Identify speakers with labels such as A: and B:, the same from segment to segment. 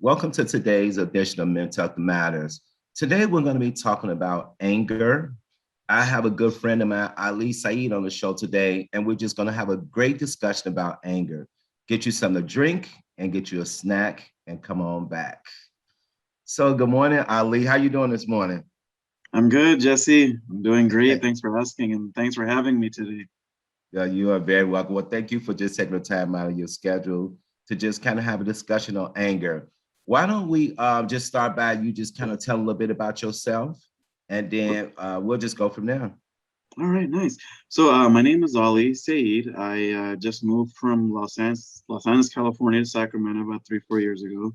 A: Welcome to today's edition of Mental Health Matters. Today, we're going to be talking about anger. I have a good friend of mine, Ali Saeed, on the show today, and we're just going to have a great discussion about anger. Get you something to drink and get you a snack and come on back. So, good morning, Ali. How you doing this morning?
B: I'm good, Jesse. I'm doing great. Thanks for asking and thanks for having me today.
A: Yeah, you are very welcome. Well, thank you for just taking the time out of your schedule to just kind of have a discussion on anger. Why don't we just start by you just kind of tell a little bit about yourself, and then we'll just go from there.
B: All right, nice. So my name is Ali Saeed. I just moved from Los Angeles, California to Sacramento about 4 years ago.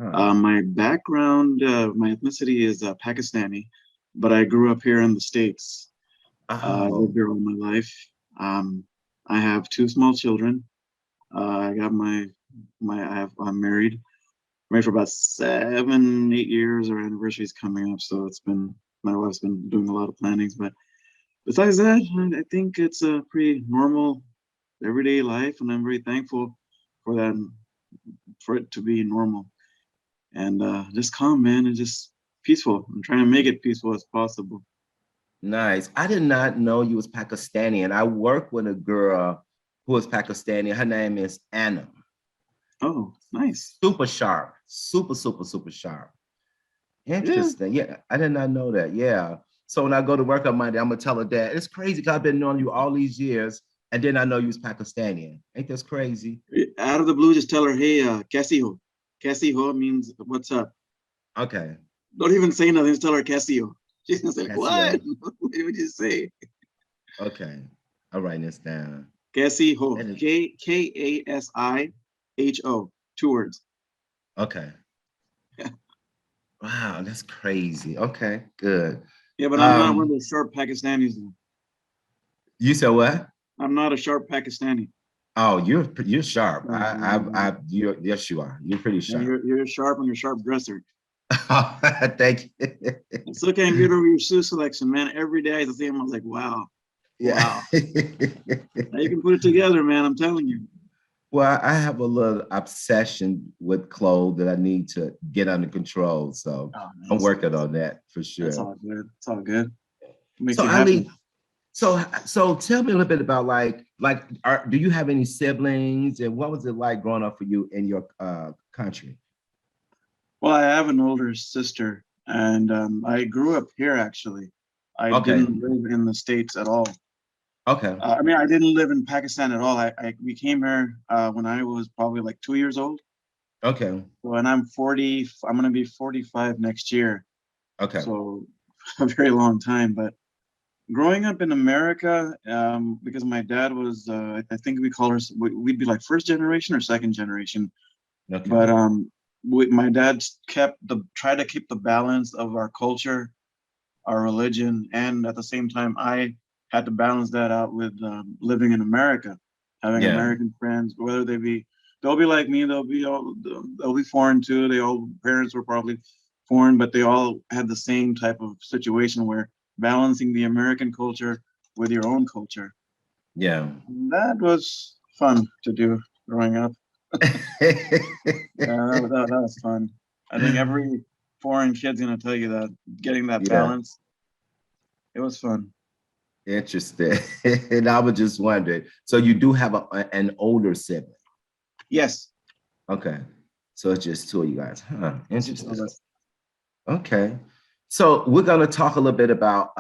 A: Huh.
B: My background, my ethnicity is Pakistani, but I grew up here in the States. I lived
A: Oh,
B: here all my life. Um, I have two small children. I got I'm married for about 7, 8 years. Our anniversary is coming up, so my wife's been doing a lot of plannings. But besides that, I think it's a pretty normal everyday life, and I'm very thankful for that, for it to be normal and just calm, man, and just peaceful. I'm trying to make it peaceful as possible.
A: nice. I did not know you was Pakistani, and I work with a girl who is Pakistani. Her name is Anna.
B: Oh, nice.
A: Super sharp, super sharp.
B: Yeah.
A: Interesting. Yeah, I did not know that. Yeah. So when I go to work on Monday, I'm gonna tell her that it's crazy because I've been knowing you all these years, and then I know you was Pakistani. Ain't this crazy?
B: Out of the blue, just tell her, hey, Kaisi ho. Kaisi ho means what's up.
A: Okay.
B: Don't even say nothing. Just tell her Kaisi ho. She's gonna say, what?
A: Casio.
B: What did you say?
A: Okay. I'm writing this down.
B: Cassie Ho.
A: And
B: Kasiho. 2 words.
A: okay. Wow, that's crazy. Okay, good.
B: Yeah, but I'm not one of
A: Um,
B: those sharp Pakistanis.
A: you said what?
B: I'm not a sharp Pakistani.
A: Oh, you're sharp.
B: No.
A: You yes, you are. You're pretty
B: Yeah,
A: sharp.
B: you're sharp and you're a sharp dresser.
A: Thank you.
B: I still can't get over your shoe selection, man. Every day I see him, I was like, wow,
A: Yeah.
B: wow. Now you can put it together, man. I'm telling you.
A: Well, I have a little obsession with clothes that I need to get under control. So
B: Oh, man,
A: I'm working on that for
B: that's
A: sure.
B: all good. It's all good. What makes
A: So
B: you happy?
A: Ali, so tell me a little bit about do you have any siblings and what was it like growing up for you in your country?
B: Well, I have an older sister, and I grew up here actually. I
A: Okay,
B: didn't live in the States at all.
A: okay,
B: I mean, I didn't live in Pakistan at all. We came here when I was probably like 2 years old.
A: okay,
B: So, and I'm 40. I'm gonna be 45 next year.
A: okay.
B: So, a very long time. But growing up in America, because my dad was, I think we call her, we'd be like first generation or second generation.
A: Okay.
B: But my dad tried to keep the balance of our culture, our religion, and at the same time, I had to balance that out with living in America, having
A: Yeah.
B: American friends, whether they'll be like me, they'll be foreign too. They all parents were probably foreign, but they all had the same type of situation where balancing the American culture with your own culture.
A: Yeah.
B: And that was fun to do growing up. Yeah, that was fun. I think every foreign kid's gonna tell you that getting that
A: Yeah.
B: balance, it was fun.
A: Interesting. And I was just wondering. So you do have an older sibling.
B: Yes,
A: Okay. So it's just two of you guys. Huh.
B: it's just
A: Interesting.
B: all that.
A: Okay. So we're going to talk a little bit about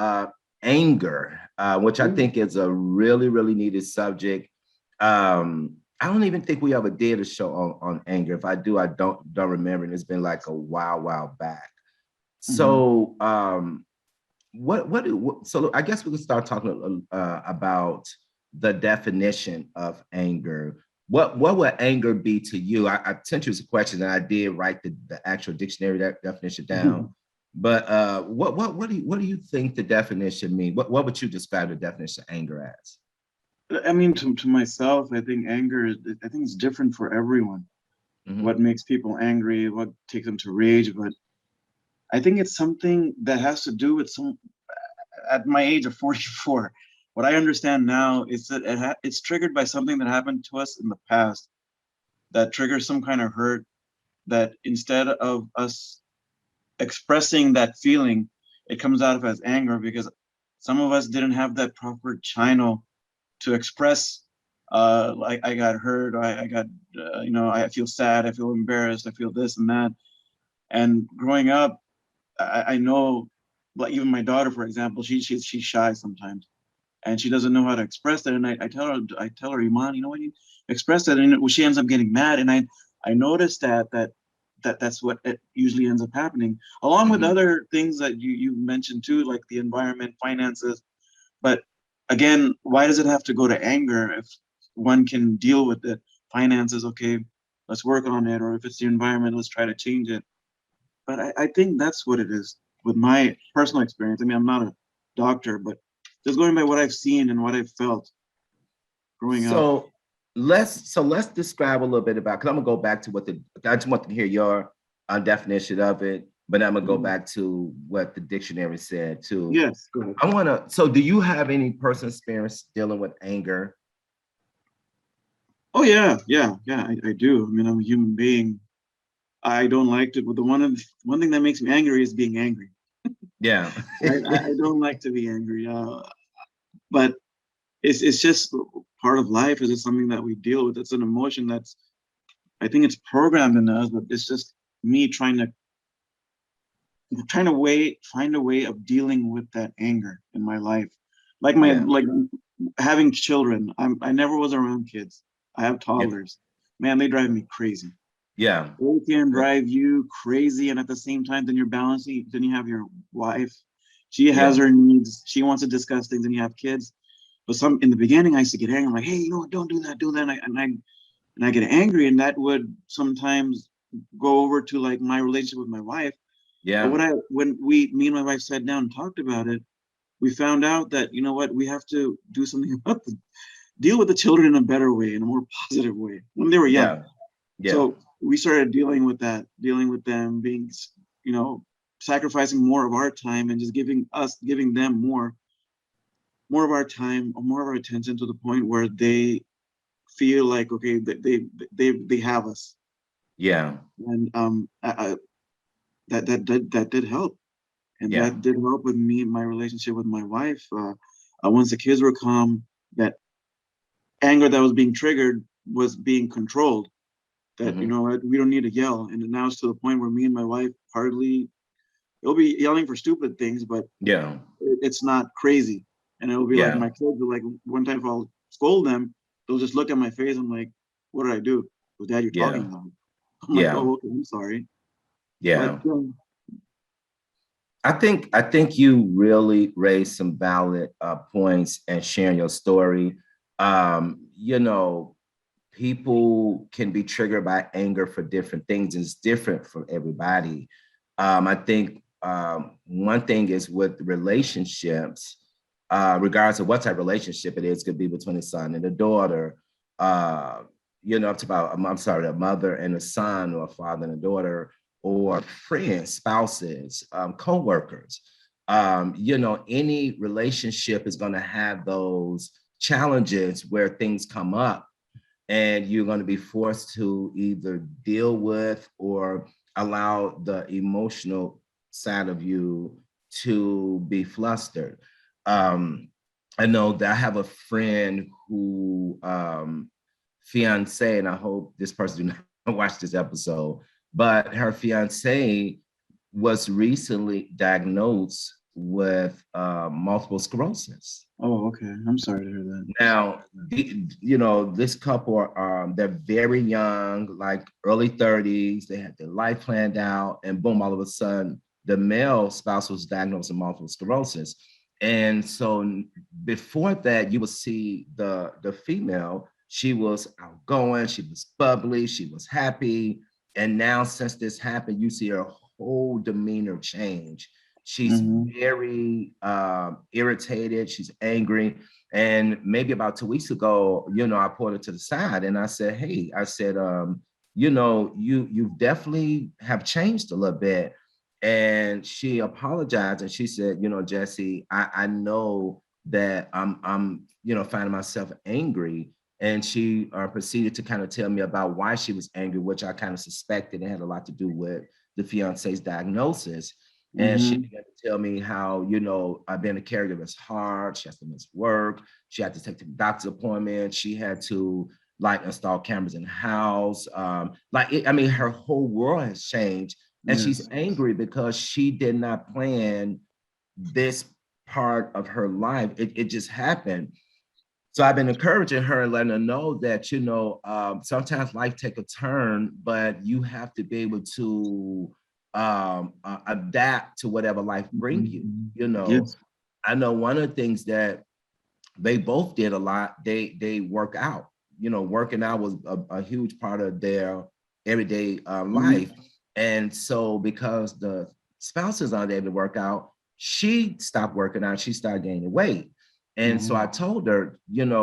A: anger, which I
B: Ooh.
A: think is a really needed subject. I don't even think we ever did a show on anger. If I do, I don't remember. And it's been like a while back.
B: Mhm.
A: So so I guess we can start talking about the definition of anger. What would anger be to you? I sent you a question and I did write the actual dictionary definition down. But what do you think the definition mean? What would you describe the definition of anger as?
B: I mean, to myself, I think I think it's different for everyone. What
A: Hmm.
B: makes people angry, what takes them to rage, but I think it's something that has to do with at my age of 44. What I understand now is that it's triggered by something that happened to us in the past that triggers some kind of hurt, that instead of us expressing that feeling, it comes out of as anger because some of us didn't have that proper channel to express. Like I got hurt, I got, I feel sad, I feel embarrassed, I feel this and that. And growing up, I know, like even my daughter, for example, she's shy sometimes, and she doesn't know how to express that. And I tell her, Iman, you know what, you express that, and she ends up getting mad. And I noticed that's what it usually ends up happening, along with
A: Mhm.
B: other things that you mentioned too, like the environment, finances. But again, why does it have to go to anger if one can deal with it? Finances, okay, let's work on it. Or if it's the environment, let's try to change it. But I think that's what it is with my personal experience. I mean, I'm not a doctor, but just going by what I've seen and what I've felt growing up.
A: So let's describe a little bit about, because I'm gonna go back to what the I just want to hear your definition of it, but I'm gonna go
B: Mhm.
A: back to what the dictionary said too.
B: Yes, go ahead.
A: I wanna. So, do you have any personal experience dealing with anger?
B: Oh yeah, yeah. I do. I mean, I'm a human being. I don't like to. But one thing that makes me angry is being angry.
A: Yeah,
B: I don't like to be angry. But it's just part of life. It's just something that we deal with. It's an emotion that's, I think it's programmed in us, but it's just me trying to find a way of dealing with that anger in my life.
A: yeah,
B: Like having children. I never was around kids. I have
A: yeah,
B: toddlers. Man, they drive me crazy.
A: yeah,
B: They can drive you crazy, and at the same time, then you're balancing. Then you have your wife. She has
A: yeah,
B: her needs. She wants to discuss things, and you have kids. But some in the beginning, I used to get angry. I'm like, hey, you know what? Don't do that. Do that. And I get angry, and that would sometimes go over to like my relationship with my wife. But
A: yeah,
B: when me and my wife sat down and talked about it, we found out that, you know what, we have to do something about deal with the children in a better way, in a more positive way when they were young.
A: yeah, yeah,
B: So we started dealing with that, dealing with them being, you know, sacrificing more of our time and just giving them more of our time or more of our attention to the point where they feel like, okay, they have us.
A: yeah,
B: And that did help. And
A: yeah,
B: that did help with me, my relationship with my wife. Once the kids were calm, that anger that was being triggered was being controlled. That, you
A: hmm,
B: know what, we don't need to yell. And now it's to the point where me and my wife hardly, it'll be yelling for stupid things, but
A: yeah,
B: it's not crazy. And it'll be like
A: yeah,
B: my kids will, like one time if I'll scold them, they'll just look at my face. I'm like, what did I do? Well, Dad, you're
A: yeah,
B: talking loud. I'm like,
A: yeah,
B: oh, okay, I'm sorry. But
A: yeah. I think you really raised some valid points and sharing your story. You know, people can be triggered by anger for different things, and it's different for everybody. I think one thing is with relationships, regardless of what type of relationship it is, could be between a son and a daughter. Uh, up to about, I'm sorry, a mother and a son, or a father and a daughter, or friends, spouses, co-workers. Any relationship is going to have those challenges where things come up, and you're going to be forced to either deal with or allow the emotional side of you to be flustered. Um, I know that I have a friend who fiance, and I hope this person do not watch this episode, but her fiance was recently diagnosed with multiple sclerosis.
B: oh, okay. I'm sorry to hear that.
A: Now, this couple are they're very young, like early 30s. They had their life planned out, and boom, all of a sudden, the male spouse was diagnosed with multiple sclerosis. And so before that, you would see the female, she was outgoing, she was bubbly, she was happy. And now, since this happened, you see her whole demeanor change. She's
B: Mm-hmm.
A: very irritated, she's angry. And maybe about 2 weeks ago, I pulled her to the side and I said, "Hey," I said, you definitely have changed a little bit." And she apologized and she said, "Jesse, I know that I'm finding myself angry, And she proceeded to kind of tell me about why she was angry, which I kind of suspected it had a lot to do with the fiance's diagnosis. And she
B: Mm-hmm.
A: began to tell me how, being a caregiver is hard. She has to miss work. She had to take the doctor's appointment. She had to like install cameras in the house. Her whole world has changed. And she's
B: Yes.
A: angry because she did not plan this part of her life. It just happened. So I've been encouraging her and letting her know that, sometimes life take a turn, but you have to be able to adapt to whatever life bring you.
B: Mhm.
A: You know,
B: Yes.
A: I know one of the things that they both did a lot. They work out. Working out was a huge part of their everyday life.
B: Mm-hmm.
A: And so because the spouses aren't able to work out, she stopped working out. She started gaining weight. And so
B: Mm-hmm.
A: I told her,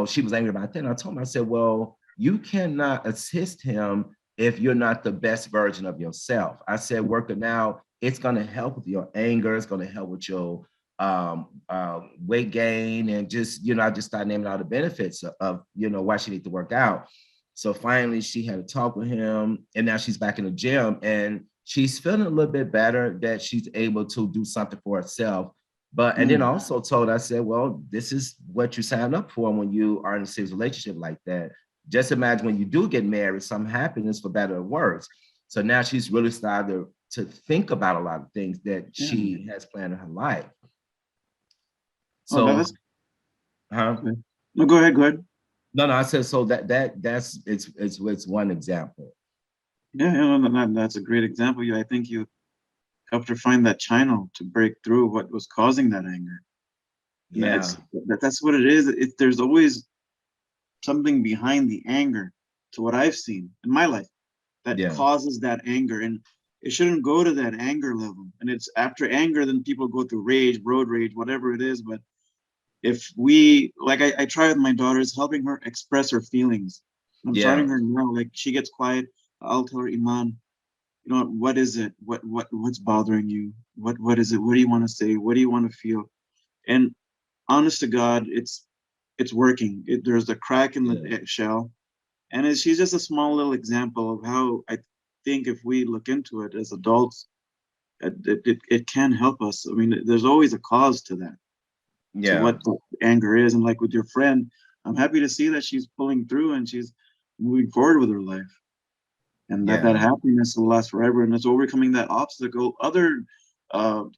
A: she was angry about that. And I told her, I said, well, you cannot assist him if you're not the best version of yourself. I said, working out, it's going to help with your anger. It's going to help with your weight gain, and just I just started naming all the benefits of why she need to work out. So finally she had a talk with him, and now she's back in the gym, and she's feeling a little bit better that she's able to do something for herself. But and then I
B: Mm.
A: also told her, I said, well, this is what you sign up for when you are in a serious relationship like that. Just imagine when you do get married, some happiness for better or worse. So now she's really started to think about a lot of things that
B: Yeah.
A: she has planned in her life.
B: Oh,
A: So,
B: that's
A: huh?
B: good. No, go ahead. Go ahead.
A: No, no, I said so that's it's one example.
B: Yeah, yeah, no, that's a great example. I think you helped her find that channel to break through what was causing that anger. And
A: Yeah,
B: that's what it is. There's always something behind the anger, to what I've seen in my life, that
A: yeah,
B: causes that anger. And it shouldn't go to that anger level. And it's after anger, then people go through rage, road rage, whatever it is. But if we, like, I try with my daughters, helping her express her feelings. I'm starting
A: yeah,
B: her now. Like, she gets quiet, I'll tell her, Iman, what is it? What's bothering you? What is it? What do you want to say? What do you want to feel? And honest to God, it's working. There's a crack in
A: yeah,
B: the shell, and she's just a small little example of how I think if we look into it as adults, it can help us. I mean, there's always a cause to that, to
A: yeah,
B: what the anger is. And like with your friend, I'm happy to see that she's pulling through and she's moving forward with her life, and that
A: yeah,
B: happiness will last forever. And it's overcoming that obstacle. Other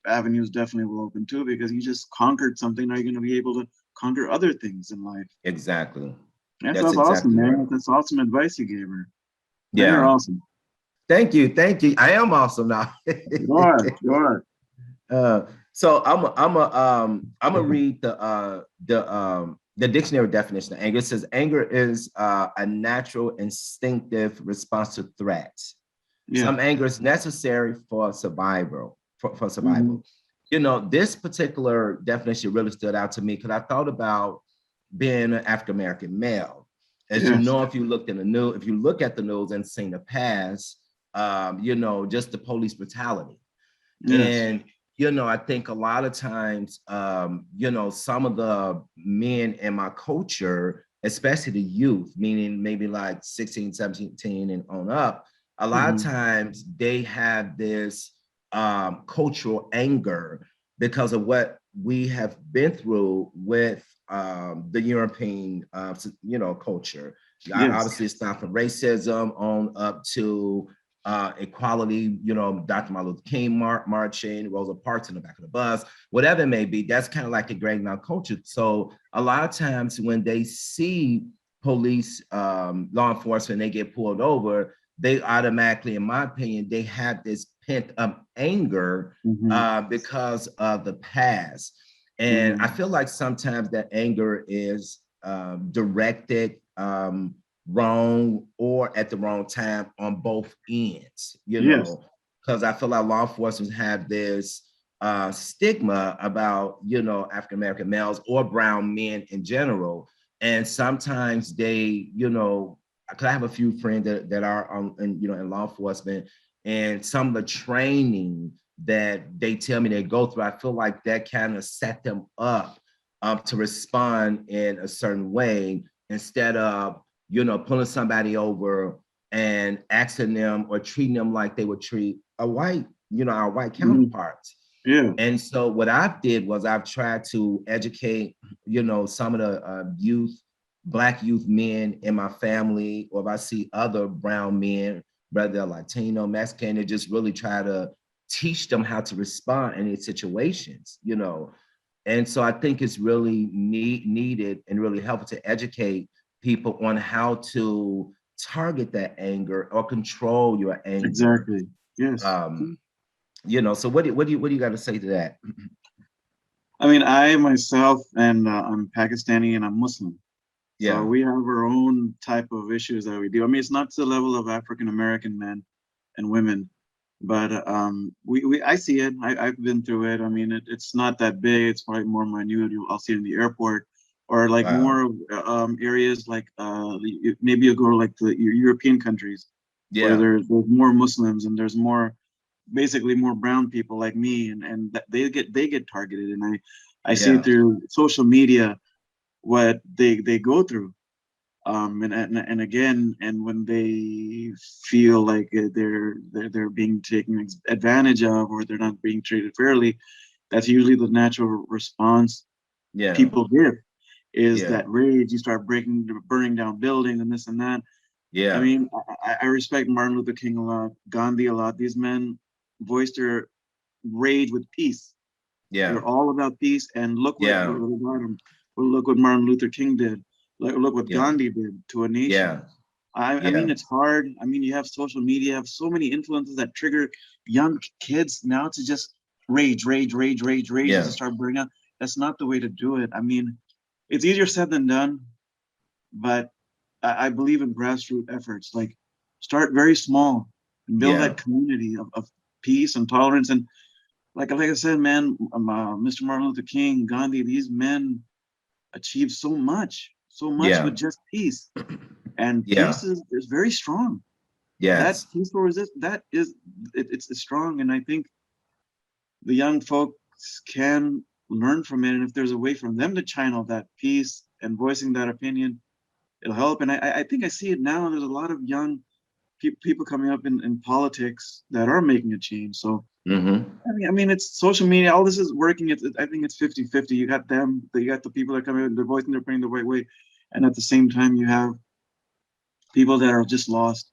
B: avenues definitely will open too, because you just conquered something. Now you're going to be able to conquer other things in life.
A: exactly.
B: Yes,
A: That's
B: that's awesome,
A: exactly right.
B: man. That's awesome advice you gave her. Man, you're
A: Yeah.
B: awesome.
A: Thank you. Thank you. I am awesome now.
B: You are. You are.
A: uh, so I'm gonna read the dictionary definition of anger. It says anger is a natural instinctive response to threats.
B: Yeah.
A: Some anger is necessary for survival. For
B: Mm-hmm.
A: survival. This particular definition really stood out to me because I thought about being an African American male. As you
B: Yes.
A: know, if you look at the news and seen the past, just the police brutality.
B: Yes.
A: And, I think a lot of times, some of the men in my culture, especially the youth, meaning maybe like 16, 17 and on up, a lot of
B: Mm-hmm.
A: times they have this cultural anger because of what we have been through with the European, culture.
B: Yes.
A: Obviously, it's not from racism on up to equality, Dr. Martin Luther King marching, Rosa Parks in the back of the bus, whatever it may be. That's kind of like ingrained in our culture. So a lot of times when they see police, law enforcement, they get pulled over, they automatically, in my opinion, they have this pent up anger
B: Mm-hmm.
A: because of the past. And I
B: Mm-hmm.
A: feel like sometimes that anger is directed wrong or at the wrong time on both ends,
B: Yes.
A: because I feel like law enforcement have this stigma about, African American males or brown men in general. And sometimes they, because I have a few friends that are in law enforcement, and some of the training that they tell me they go through, I feel like that kind of set them up to respond in a certain way instead of pulling somebody over and asking them or treating them like they would treat a white, our white
B: Mhm.
A: counterparts.
B: Yeah.
A: And so what I did was I've tried to educate, some of the Black youth men in my family, or if I see other brown men, whether they're Latino, Mexican, to just really try to teach them how to respond in these situations. And so I think it's really needed and really helpful to educate people on how to target that anger or control your anger.
B: Exactly. Yes.
A: Um, so what do you got to say to that?
B: I mean, I myself, and I'm Pakistani and I'm Muslim. So
A: Yeah.
B: we have our own type of issues that we do. I mean, it's not to the level of African American men and women, but we I see it. I've been through it. I mean, it's not that big. It's probably more minute. I'll see it in the airport, or like
A: Wow.
B: more areas like maybe you'll go to like the European countries where
A: Yeah.
B: there's more Muslims and there's more basically more brown people like me, and they get targeted, and I see
A: Yeah.
B: through social media what they go through, and again, and when they feel like they're being taken advantage of, or they're not being treated fairly, that's usually the natural response
A: Yeah.
B: people give, is
A: Yeah.
B: that rage. You start burning down buildings and this and that. I
A: Yeah.
B: mean, I respect Martin Luther King a lot, Gandhi a lot. These men voiced their rage with peace.
A: Yeah.
B: They're all about peace. And look
A: Yeah.
B: look what Martin Luther King did. Look what
A: Yeah.
B: Gandhi did to a nation.
A: Yeah.
B: I mean,
A: Yeah.
B: it's hard. I mean, you have social media, you have so many influences that trigger young kids now to just rage, and to
A: Yeah.
B: start burning out. That's not the way to do it. I mean, it's easier said than done, but I believe in grassroots efforts. Like, start very small and build
A: Yeah.
B: that community of peace and tolerance. And like I said, man, Mr. Martin Luther King, Gandhi, these men achieved so much
A: Yeah.
B: with just peace. And
A: Yeah.
B: peace is very strong. That
A: Yes.
B: peaceful resist that is it's strong. And I think the young folks can learn from it. And if there's a way for them to channel that peace and voicing that opinion, it'll help. And I think I see it now. There's a lot of young people coming up in politics that are making a change. So
A: Mm-hmm.
B: I mean, it's social media. All this is working. I think it's 50-50. You got them, you got the people that come in, they're voicing their opinion the right way. And at the same time, you have people that are just lost,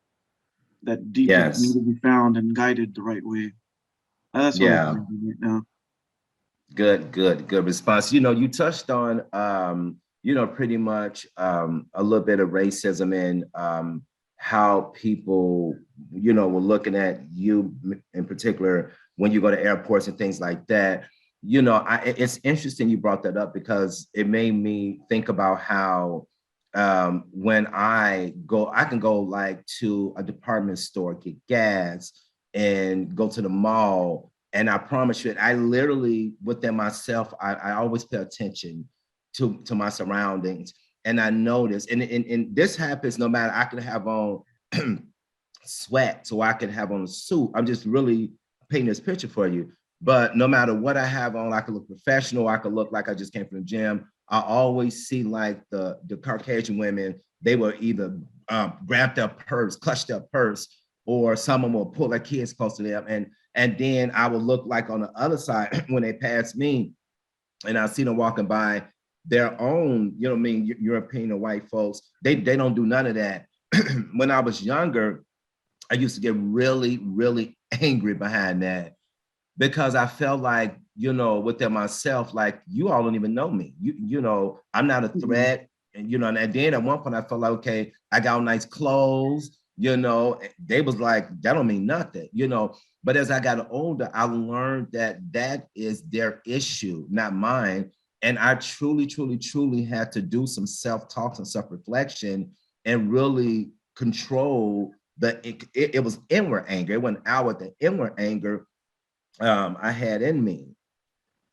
B: that deeply need
A: Yes.
B: to be found and guided the right way. That's what I'm
A: Yeah.
B: thinking right now.
A: Good response. You touched on pretty much a little bit of racism and how people, were looking at you in particular when you go to airports and things like that. It's interesting you brought that up because it made me think about how when I can go like to a department store, get gas, and go to the mall. And I promise you, I literally within myself, I always pay attention to my surroundings. And I notice, and this happens no matter I can have on sweat, so I can have on a suit. I'm just really painting this picture for you. But no matter what I have on, I can look professional. I can look like I just came from the gym. I always see like the Caucasian women. They will either grab their purse, clutch their purse, or some of them will pull their kids close to them. And then I will look like on the other side when they pass me, and I see them walking by their own, European or white folks. They don't do none of that. When I was younger, I used to get really, really angry behind that because I felt like, within myself, like you all don't even know me. I'm not a
B: Mhm.
A: threat. And then at one point I felt like, okay, I got nice clothes, they was like, that don't mean nothing. But as I got older, I learned that that is their issue, not mine. And I truly, truly, truly had to do some self-talk and self-reflection and really control it was inward anger. It went out with the inward anger I had in me.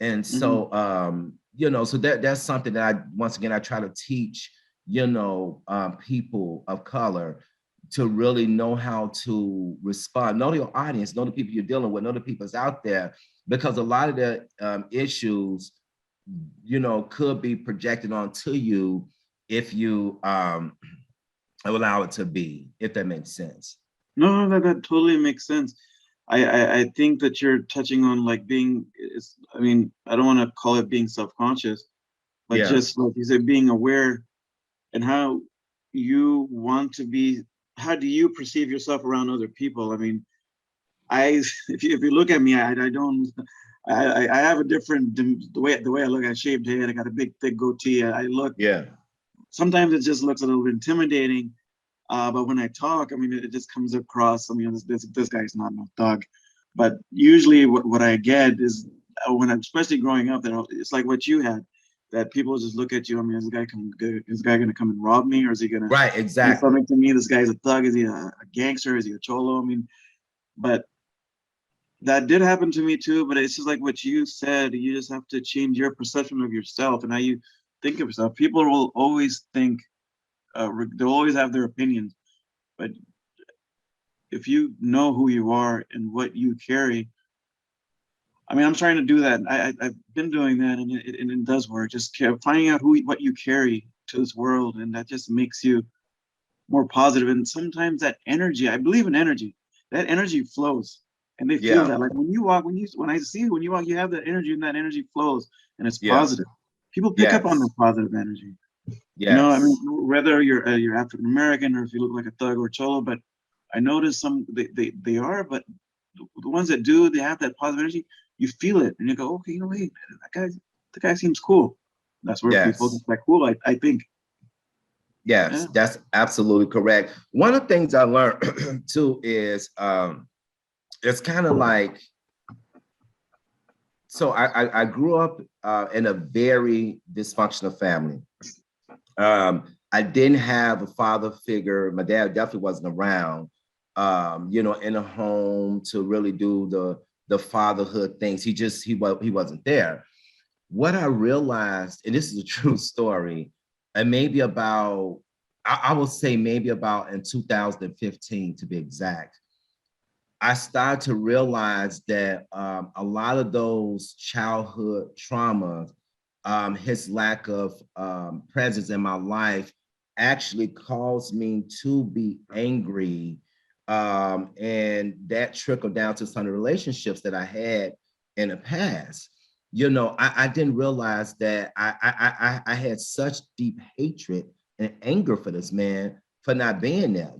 A: And
B: Mhm.
A: so so that's something that I once again I try to teach, people of color to really know how to respond, know your audience, know the people you're dealing with, know the people's out there, because a lot of the issues, could be projected onto you if you allow it to be, if that makes sense.
B: No, that totally makes sense. I think that you're touching on like being, I mean, I don't want to call it being self-conscious, but
A: Yeah,
B: just like you said, being aware and how you want to be, how do you perceive yourself around other people? I mean, I if you look at me, I don't I have a different the way I look. I shaved head. I got a big thick goatee. I look
A: yeah,
B: sometimes it just looks a little bit intimidating. But when I talk, I mean, it just comes across. I mean, this guy's not no thug. But usually, what I get is when I'm especially growing up, that it's like what you had, that people just look at you. I mean, is this guy gonna come and rob me, or is he gonna
A: right,
B: do
A: exactly.
B: something to me? This guy's a thug. Is he a gangster? Is he a cholo? I mean, but that did happen to me too, but it's just like what you said. You just have to change your perception of yourself and how you think of yourself. People will always think, they'll always have their opinions, but if you know who you are and what you carry, I mean, I'm trying to do that. I've been doing that, and it does work. Just finding out what you carry to this world, and that just makes you more positive. And sometimes that energy, I believe in energy. That energy flows, and they feel
A: Yeah,
B: that. Like when you walk, when I see you, when you walk, you have that energy, and that energy flows, and it's
A: yeah,
B: positive. People pick up on the
A: yes,
B: positive energy. You know, I mean,
A: yes,
B: whether you're African American or if you look like a thug or cholo, but I notice some they are, but the ones that do, they have that positive energy. You feel it, and you go, okay, you know, hey, the guy seems cool. That's where people
A: yes.
B: get that cool. I think,
A: Yes,
B: yeah.
A: that's absolutely correct. One of the things I learned too is it's kind of like, so I grew up in a very dysfunctional family. I didn't have a father figure. My dad definitely wasn't around, in a home to really do the fatherhood things. He wasn't there. What I realized, and this is a true story, and maybe about, I will say maybe about in 2015 to be exact, I started to realize that a lot of those childhood traumas, his lack of presence in my life, actually caused me to be angry. And that trickled down to some of the relationships that I had in the past. I didn't realize that I had such deep hatred and anger for this man for not being there.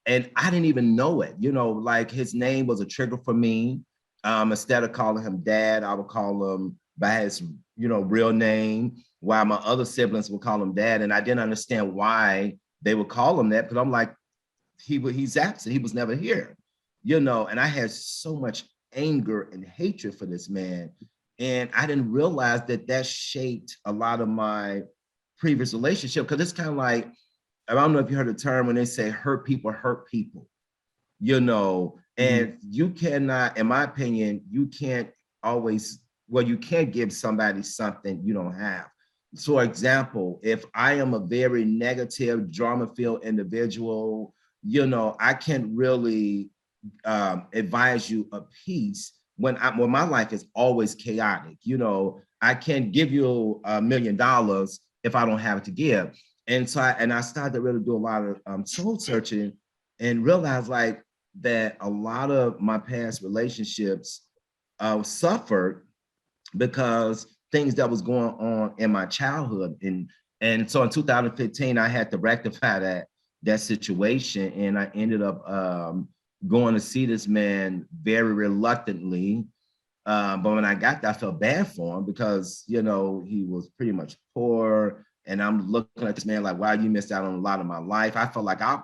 A: And I didn't even know it. Like his name was a trigger for me. Instead of calling him dad, I would call him by his, real name, while my other siblings would call him dad. And I didn't understand why they would call him that, because I'm like, he's absent. He was never here, and I had so much anger and hatred for this man. And I didn't realize that that shaped a lot of my previous relationship, because it's kind of like, I don't know if you heard the term when they say hurt people,
B: Mhm.
A: and you cannot, in my opinion, you can't always, well, you can't give somebody something you don't have. So, for example, if I am a very negative, drama filled individual, I can't really advise you a piece when my life is always chaotic. I can't give you $1 million if I don't have it to give. And I started to really do a lot of soul searching and realize like that a lot of my past relationships suffered because things that was going on in my childhood. And so in 2015 I had to rectify that situation, and I ended up going to see this man very reluctantly. But when I got there, I felt bad for him because, he was pretty much poor. And I'm looking at this man like, wow, you missed out on a lot of my life. I felt like I,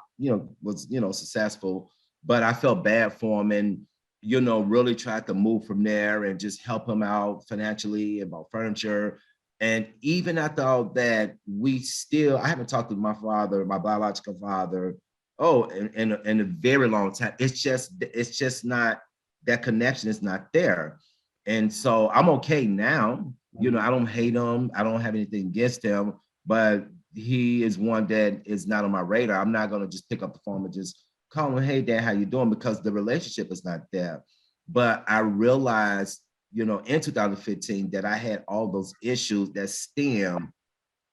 A: was, successful, but I felt bad for him, and, really tried to move from there and just help him out financially about furniture. And even after all that, I haven't talked to my father, my biological father, in a very long time. It's just not, that connection is not there. And so I'm okay now. I don't hate him. I don't have anything against him, but he is one that is not on my radar. I'm not going to just pick up the phone and just call him, hey, Dad, how you doing? Because the relationship is not there. But I realized, in 2015 that I had all those issues that stem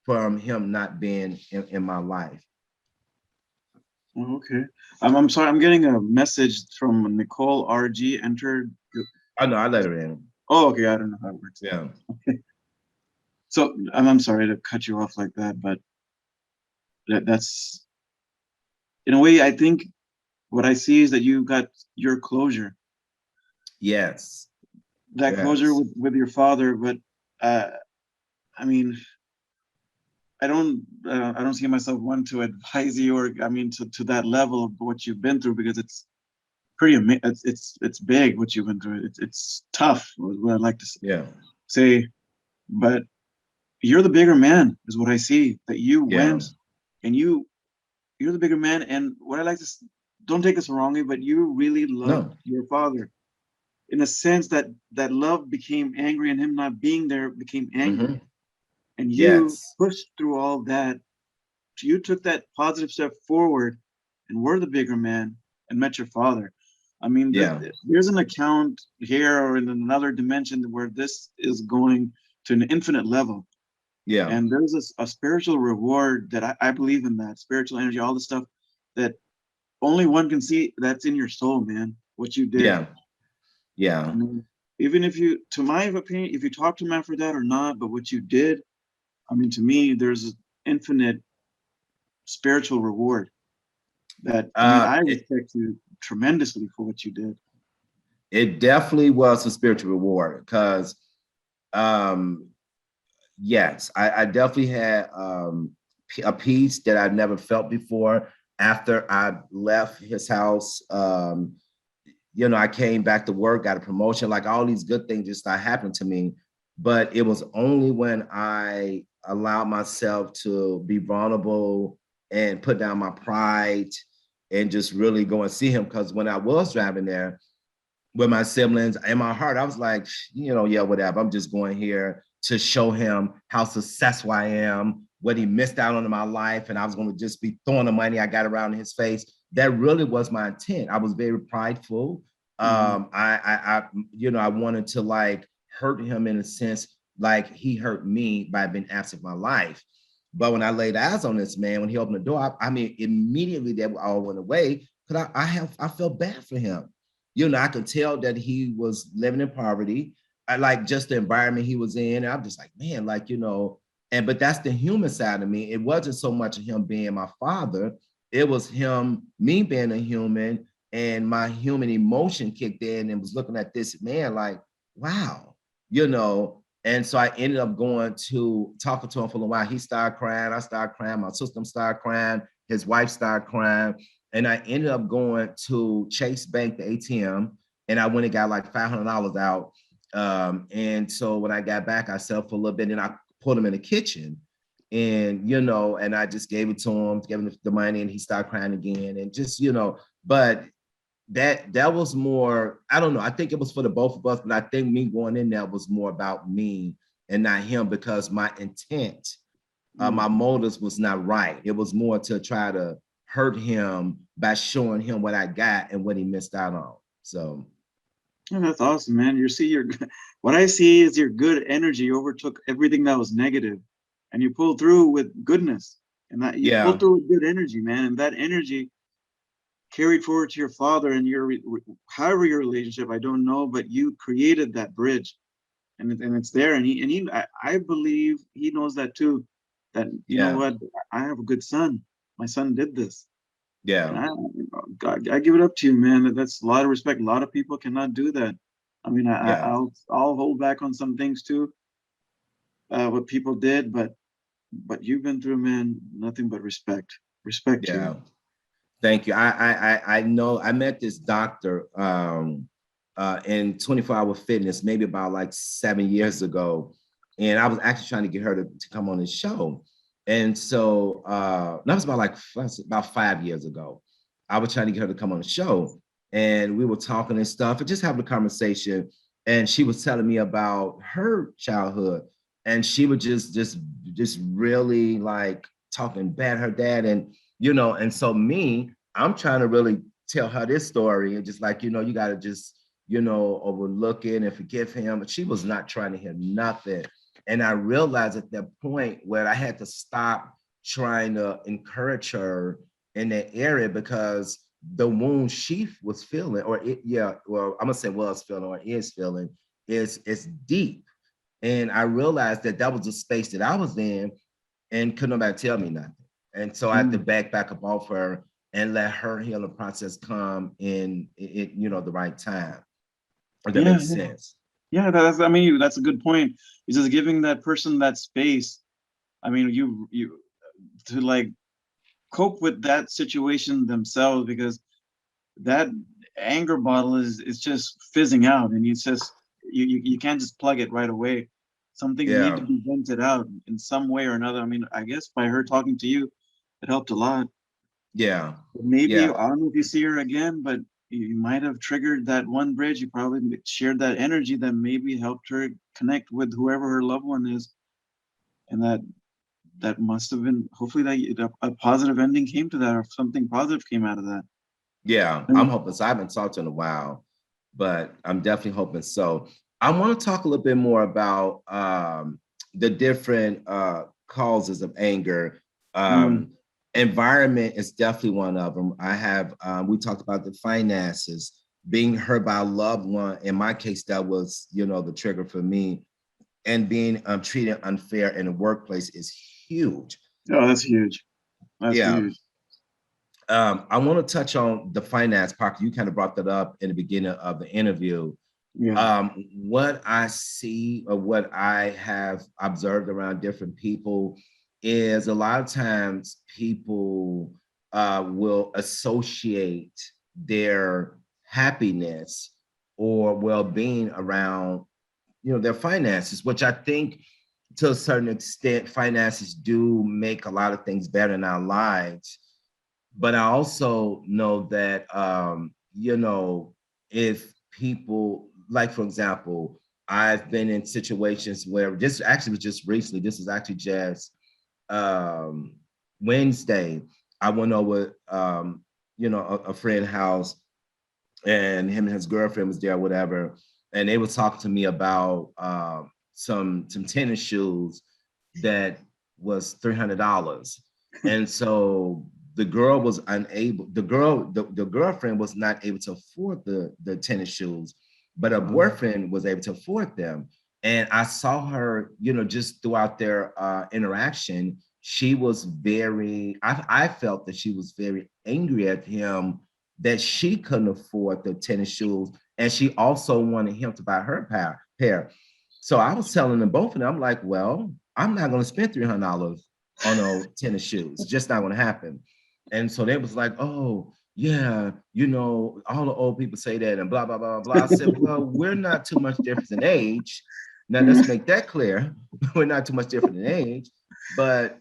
A: from him not being in my life.
B: Oh, okay. I'm sorry. I'm getting a message from Nicole RG entered.
A: I know, I let her in.
B: Oh, okay. I don't know how it works.
A: Yeah.
B: Okay. So I'm sorry to cut you off like that, but that's in a way. I think what I see is that you got your closure,
A: Yes.
B: that closure
A: Yes.
B: with your father. But uh, I mean, I don't see myself one to advise you, or I mean to that level of what you've been through, because it's it's big what you've been through. It's tough, what I'd like to
A: Yeah.
B: say, but you're the bigger man, is what I see. That you
A: Yeah.
B: went, and you're the bigger man. And what I like to don't take this wrongly, but you really loved
A: No.
B: your father in a sense that that love became angry, and him not being there became anger,
A: Hmm.
B: and you
A: Yes.
B: pushed through all that. You took that positive step forward and were the bigger man and met your father. I mean,
A: Yeah.
B: there's an account here or in another dimension where this is going to an infinite level.
A: Yeah.
B: And there's a spiritual reward that I believe in, that spiritual energy, all the stuff that only one can see, that's in your soul, man, what you did.
A: Yeah. Yeah.
B: I mean, even if you, to my opinion, if you talk to him after that or not, but what you did, I mean, to me, there's an infinite spiritual reward that, I mean, I
A: It,
B: respect you tremendously for what you did.
A: it definitely was a spiritual reward because um yes, I definitely had a peace that I've never felt before after I left his house. I came back to work, got a promotion, like all these good things just started happening to me. But it was only when I allowed myself to be vulnerable and put down my pride and just really go and see him. Because when I was driving there, with my siblings, in my heart, I was like, yeah, whatever. I'm just going here to show him how successful I am, what he missed out on in my life, and I was going to just be throwing the money I got around in his face. That really was my intent. I was very prideful.
B: Mhm.
A: I wanted to like hurt him in a sense, like he hurt me by being absent my life. But when I laid eyes on this man, when he opened the door, I mean, immediately that all went away because I felt bad for him. I could tell that he was living in poverty. I like just the environment he was in. And I'm just like, man, but that's the human side of me. It wasn't so much of him being my father. It was me being a human, and my human emotion kicked in and was looking at this man like, wow, And so I ended up going to talking to him for a while. He started crying. I started crying. My sister started crying. His wife started crying. And I ended up going to Chase Bank, the ATM, and I went and got like $500 out. And so when I got back, I sold for a little bit, and I put him in the kitchen. And I just gave it to him, gave him the money, and he started crying again. And just, but that was more, I don't know. I think it was for the both of us, but I think me going in there was more about me and not him because my intent, my
B: Mhm.
A: motives was not right. It was more to try to hurt him by showing him what I got and what he missed out on. So
B: Yeah, that's awesome, man. You see, your what I see is your good energy overtook everything that was negative, and you pulled through with goodness, and that you pulled
A: yeah,
B: through with good energy, man. And that energy carried forward to your father and however your relationship, I don't know, but you created that bridge, and it's there. I believe he knows that too. That you know
A: yeah,
B: what, I have a good son. My son did this. And
A: yeah,
B: I give it up to you, man. That's a lot of respect. A lot of people cannot do that. I mean,
A: yeah,
B: I'll hold back on some things too, what people did, but you've been through, man, nothing but respect. Respect to you.
A: yeah. Thank you. I know I met this doctor in 24-hour fitness, maybe about like 7 years ago. And I was actually trying to get her to come on the show. And so that was about 5 years ago. I was trying to get her to come on the show. And we were talking and stuff and just having a conversation. And she was telling me about her childhood. And she was just really like talking bad her dad. And so I'm trying to really tell her this story and just like, you got to just, overlook it and forgive him. But she was not trying to hear nothing. And I realized at that point where I had to stop trying to encourage her in that area because the wound she was feeling, or it, yeah, well, I'm gonna say was feeling or is feeling, is deep. And I realized that that was the space that I was in, and couldn't nobody tell me nothing. And so I had to
B: Mm.
A: back up off her and let her healing process come in it, the right time. If that
B: Yeah,
A: makes
B: yeah,
A: sense.
B: yeah. That's, I mean, that's a good point. It's just giving that person that space. I mean, you to like cope with that situation themselves, because that anger bottle is just fizzing out, and it's just you can't just plug it right away. Some things need to
A: Yeah.
B: be vented out in some way or another. I mean, I guess by her talking to you, it helped a lot.
A: Yeah.
B: But maybe,
A: Yeah.
B: I don't know if you see her again, but you might have triggered that one bridge. You probably shared that energy that maybe helped her connect with whoever her loved one is, and that must have been, hopefully that a positive ending came to that, or something positive came out of that.
A: Yeah. I'm
B: And,
A: hoping so. I haven't talked to her in a while, but I'm definitely hoping so. I want to talk a little bit more about the different causes of anger.
B: mm,
A: Um, Environment is definitely one of them. I have, we talked about the finances, being hurt by a loved one. In my case, that was, the trigger for me. And being treated unfair in the workplace is huge.
B: oh, that's huge. That's
A: Yeah.
B: huge.
A: I want to touch on the finance part. You kind of brought that up in the beginning of the interview.
B: Yeah.
A: What I see or what I have observed around different people is a lot of times people will associate their happiness or well-being around their finances, which I think to a certain extent finances do make a lot of things better in our lives. But I also know that if people, like for example, I've been in situations where this actually was just recently, this was actually just um Wednesday. I went over a friend's house, and him and his girlfriend was there, whatever, and they would talk to me about some tennis shoes that was $300, and so the girl was unable. The girlfriend was not able to afford the tennis shoes, but her
B: Um,
A: boyfriend was able to afford them. And I saw her, just throughout their interaction, she was very. I felt that she was very angry at him that she couldn't afford the tennis shoes, and she also wanted him to buy her pair. So I was telling them both of them, I'm like, well, I'm not going to spend $300 on no tennis shoes. It's just not going to happen. And so they was like, oh yeah, all the old people say that and blah blah blah blah. I said, well, we're not too much difference in age. Now let's make that clear. We're not too much different in age, but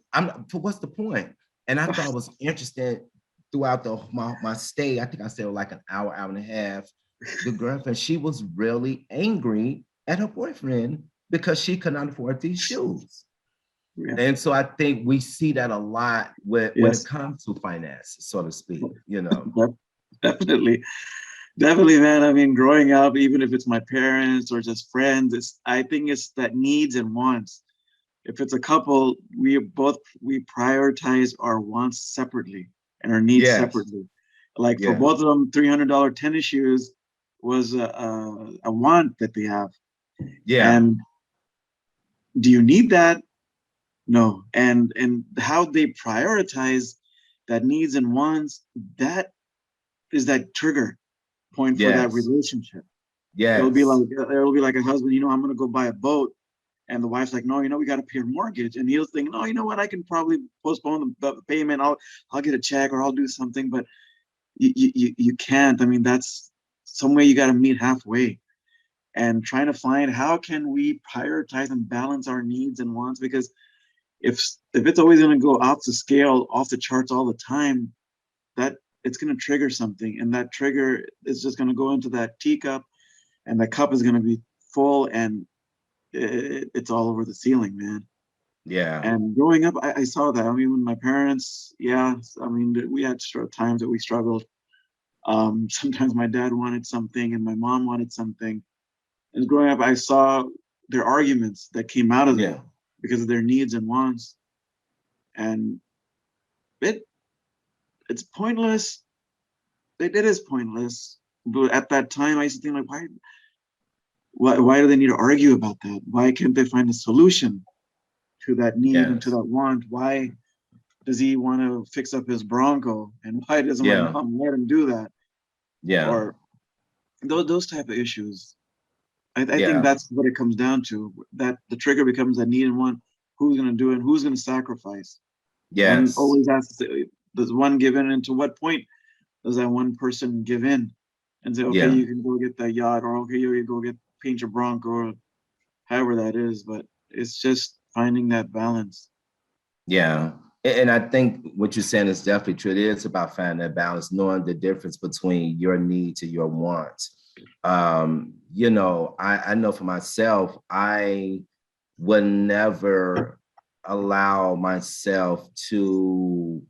A: for what's the point? And I thought it was interesting throughout my stay. I think I stayed like an hour and a half. The girlfriend, she was really angry at her boyfriend because she could not afford these shoes.
B: yeah.
A: And so I think we see that a lot when it
B: Yes.
A: comes to finances, so to speak.
B: Def- Definitely. Definitely, man. I mean, growing up, even if it's my parents or just friends, I think it's that needs and wants. If it's a couple, we prioritize our wants separately and our needs
A: Yes,
B: separately. Like for
A: yes,
B: both of them, $300 tennis shoes was a want that they have.
A: yeah,
B: And do you need that? No. And how they prioritize that needs and wants, that is that trigger point for that
A: yes,
B: relationship.
A: yes,
B: It'll be like a husband, I'm gonna go buy a boat. And the wife's like, no, we got to pay a mortgage. And he'll think, no, you know what? I can probably postpone the payment. I'll get a check or I'll do something. But you can't. I mean, that's some way you got to meet halfway and trying to find how can we prioritize and balance our needs and wants. Because if it's always going to go off the scale, off the charts all the time, that it's going to trigger something. And that trigger is just going to go into that teacup, and the cup is going to be full, and it's all over the ceiling, man.
A: yeah,
B: And growing up, I saw that. I mean, when my parents, yeah, I mean, we had times that we struggled. Sometimes my dad wanted something and my mom wanted something. And growing up, I saw their arguments that came out of that
A: yeah,
B: because of their needs and wants. And it it's pointless. It is pointless. But at that time, I used to think like, why do they need to argue about that? Why can't they find a solution to that need and to
A: Yes.
B: that want? Why does he want to fix up his Bronco, and why doesn't my
A: Yeah.
B: mom let him do that?
A: Yeah.
B: Or those type of issues. I think
A: Yeah.
B: that's what it comes down to. That the trigger becomes that need and want. Who's going to do it? And who's going to sacrifice? One
A: Yes.
B: always has to say, does one give in? And to what point does that one person give in and say, okay,
A: Yeah.
B: you can go get that yacht, or okay, you can go get paint your Bronco, or however that is. But it's just finding that balance.
A: Yeah. And I think what you're saying is definitely true. It is about finding that balance, knowing the difference between your needs and your wants. I know for myself, I would never allow myself to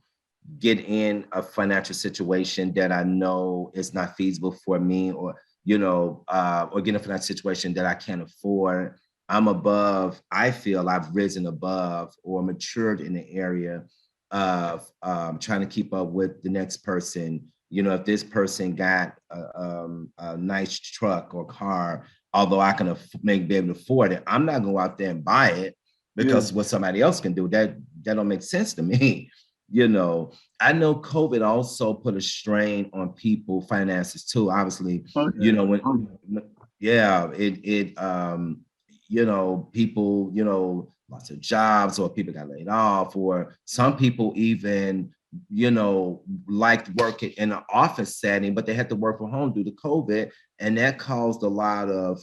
A: get in a financial situation that I know is not feasible for me, or get in a financial situation that I can't afford. I feel I've risen above or matured in the area of trying to keep up with the next person. If this person got a nice truck or car, although I can be able to afford it, I'm not going to go out there and buy it
B: Yeah.
A: because what somebody else can do, that don't make sense to me. you know I know COVID also put a strain on people finances too, obviously.
B: Oh
A: you
B: yeah.
A: know when
B: Oh,
A: Yeah, people, lots of jobs, or people got laid off, or some people even, liked working in an office setting, but they had to work from home due to COVID. And that caused a lot of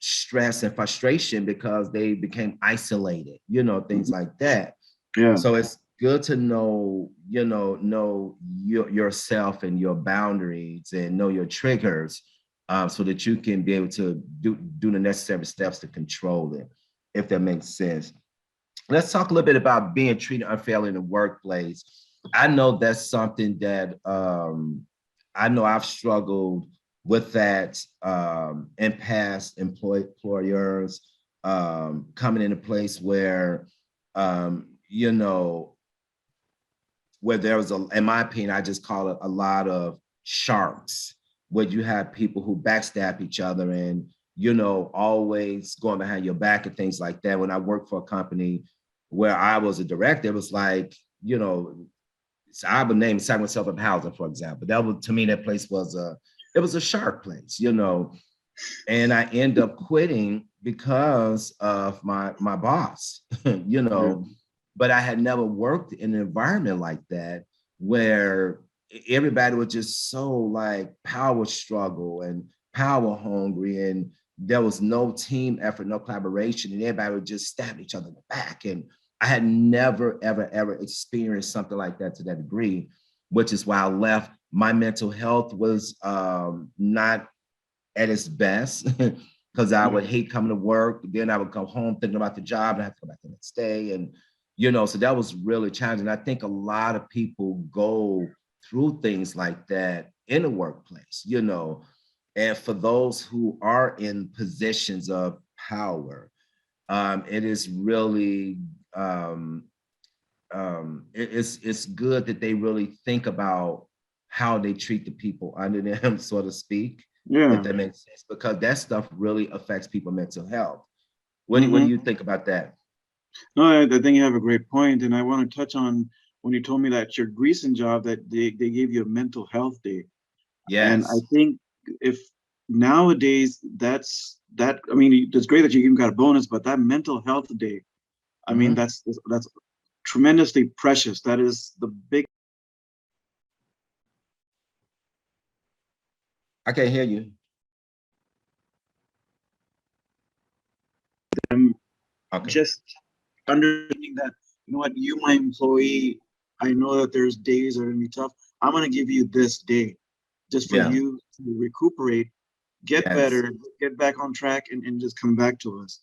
A: stress and frustration because they became isolated, things
B: mhm.
A: like that.
B: Yeah.
A: So it's good to know yourself and your boundaries, and know your triggers, so that you can be able to do the necessary steps to control it, if that makes sense. Let's talk a little bit about being treated unfairly in the workplace. I know that's something that I know I've struggled with that in past employers, coming in a place where, you know, where there was in my opinion, I just call it a lot of sharks, where you have people who backstab each other and, always going behind your back and things like that. When I worked for a company where I was a director, it was like, so I would name San myself up housing, for example. That was, to me, that place was it was a shark place, and I end up quitting because of my boss,
B: Yeah.
A: but I had never worked in an environment like that, where everybody was just so like power struggle and power hungry, and there was no team effort, no collaboration, and everybody would just stab each other in the back. And I had never, ever, ever experienced something like that to that degree, which is why I left. My mental health was not at its best, because I would
B: Yeah.
A: hate coming to work. Then I would come home thinking about the job, and I have to go back the next day. And, so that was really challenging. I think a lot of people go through things like that in the workplace, and for those who are in positions of power, it is really, it's good that they really think about how they treat the people under them, so to speak, if
B: Yeah.
A: that makes sense, because that stuff really affects people's mental health. What do
B: Hmm.
A: you think about that?
B: No, I think you have a great point, and I want to touch on when you told me that your recent job that they gave you a mental health day, and I
A: Yes.
B: think if nowadays that I mean it's great that you even got a bonus, but that mental health day, I mean
A: Hmm.
B: that's tremendously precious. That is the big
A: I can't hear you. Okay.
B: just understanding that you know what you my employee. I know that there's days that are gonna be tough. I'm gonna give you this day just for
A: Yeah.
B: you to recuperate, get
A: Yes.
B: better, get back on track, and just come back to us.